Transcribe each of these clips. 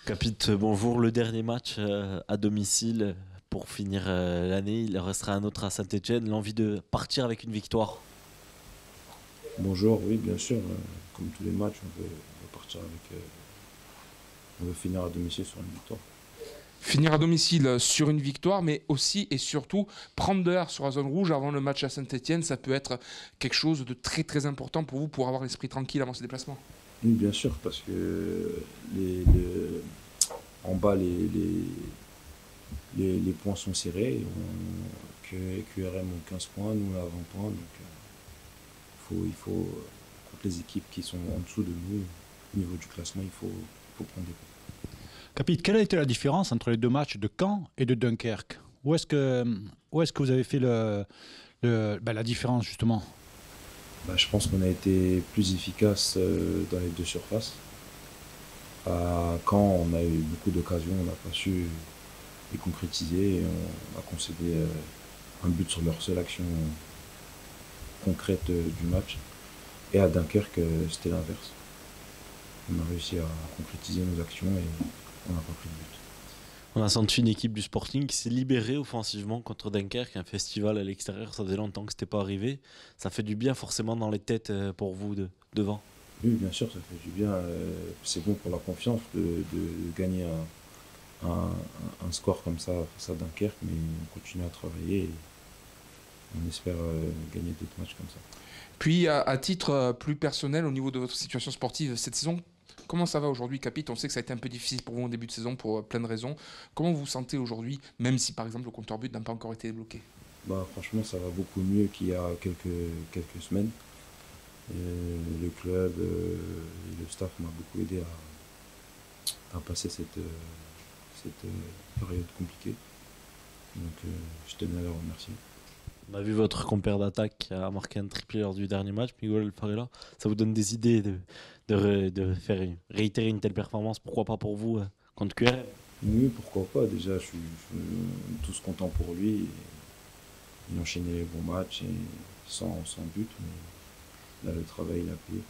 Capite, bonjour. Le dernier match à domicile pour finir l'année. Il en restera un autre à Saint-Etienne. L'envie de partir avec une victoire. Bonjour, oui, bien sûr. Comme tous les matchs, on veut partir avec. On veut finir à domicile sur une victoire. Finir à domicile sur une victoire, mais aussi et surtout prendre de l'air sur la zone rouge avant le match à Saint-Etienne, ça peut être quelque chose de très très important pour vous pour avoir l'esprit tranquille avant ce déplacement. Oui, bien sûr, parce que en bas, les points sont serrés. QRM ont 15 points, nous on a 20 points. Donc contre les équipes qui sont en dessous de nous, au niveau du classement, il faut prendre des points. Capite, quelle a été la différence entre les deux matchs de Caen et de Dunkerque? Où est-ce que vous avez fait la différence justement? Je pense qu'on a été plus efficace dans les deux surfaces. À Caen, on a eu beaucoup d'occasions, on n'a pas su les concrétiser et on a concédé un but sur leur seule action concrète du match. Et à Dunkerque, c'était l'inverse. On a réussi à concrétiser nos actions et on n'a pas pris de but. On a senti une équipe du Sporting qui s'est libérée offensivement contre Dunkerque, un festival à l'extérieur. Ça faisait longtemps que ce n'était pas arrivé. Ça fait du bien forcément dans les têtes pour vous devant. Oui, bien sûr, ça fait du bien. C'est bon pour la confiance de gagner un score comme ça face à Dunkerque, mais on continue à travailler et on espère gagner d'autres matchs comme ça. Puis à titre plus personnel, au niveau de votre situation sportive cette saison, comment ça va aujourd'hui, Capite? On sait que ça a été un peu difficile pour vous en début de saison pour plein de raisons. Comment vous vous sentez aujourd'hui, même si par exemple le compteur but n'a pas encore été débloqué? Franchement, ça va beaucoup mieux qu'il y a quelques semaines. Le club et le staff m'a beaucoup aidé à passer cette période compliquée. Donc je tenais à les remercier. On a vu votre compère d'attaque qui a marqué un triplé lors du dernier match, Miguel Farella. Ça vous donne des idées de réitérer une telle performance? Pourquoi pas pour vous contre QRM? Oui, pourquoi pas. Déjà, je suis tous contents pour lui. Il enchaînait les bons matchs et sans but. Mais là, le travail, il a payé.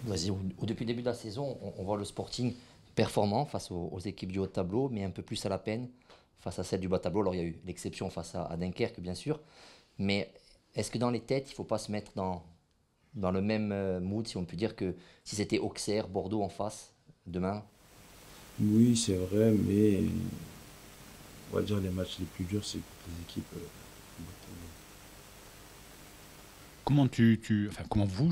Vas-y, depuis le début de la saison, on voit le Sporting performant face aux équipes du haut de tableau, mais un peu plus à la peine face à celles du bas de tableau. Alors il y a eu l'exception face à Dunkerque, bien sûr. Mais est-ce que dans les têtes, il ne faut pas se mettre dans le même mood, si on peut dire, que si c'était Auxerre, Bordeaux en face, demain? Oui, c'est vrai, mais on va dire les matchs les plus durs, c'est contre les équipes. Comment vous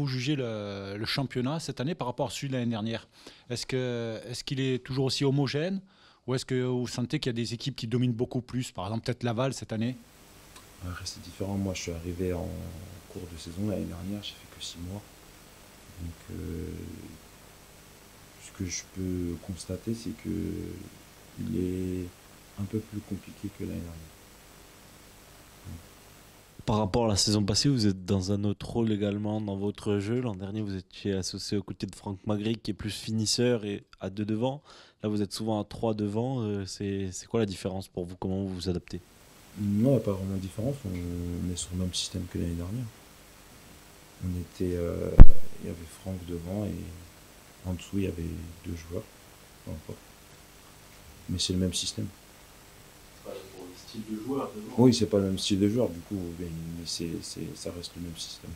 jugez le championnat cette année par rapport à celui de l'année dernière? Est-ce qu'il est toujours aussi homogène ou est-ce que vous sentez qu'il y a des équipes qui dominent beaucoup plus? Par exemple, peut-être Laval cette année? C'est différent. Moi, je suis arrivé en cours de saison l'année dernière, j'ai fait que 6 mois. Donc, ce que je peux constater, c'est que il est un peu plus compliqué que l'année dernière. Par rapport à la saison passée, vous êtes dans un autre rôle également dans votre jeu. L'an dernier, vous étiez associé aux côtés de Franck Magritte, qui est plus finisseur et à 2 devant. Là, vous êtes souvent à 3 devant. C'est quoi la différence pour vous? Comment vous vous adaptez? Non, il n'y a pas vraiment de différence. On est sur le même système que l'année dernière. Il y avait Franck devant et en dessous, il y avait 2 joueurs. Peu importe. Mais c'est le même système. C'est pas le style de joueur devant. Oui, c'est pas le même style de joueur, du coup, mais ça reste le même système.